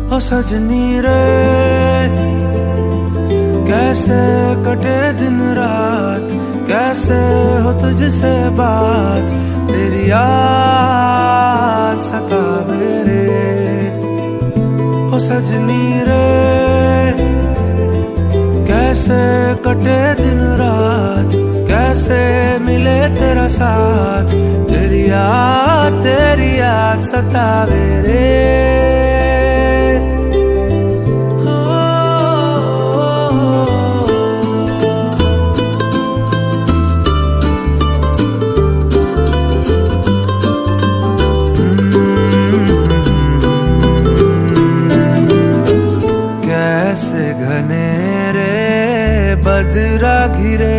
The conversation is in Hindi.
ओ सजनी रे, कैसे कटे दिन रात, कैसे हो तुझसे बात, तेरी याद सतावे रे। ओ सजनी रे, कैसे कटे दिन रात, कैसे मिले तेरा साथ, तेरी याद सतावे रे। कैसे घने रे बदरा घिरे,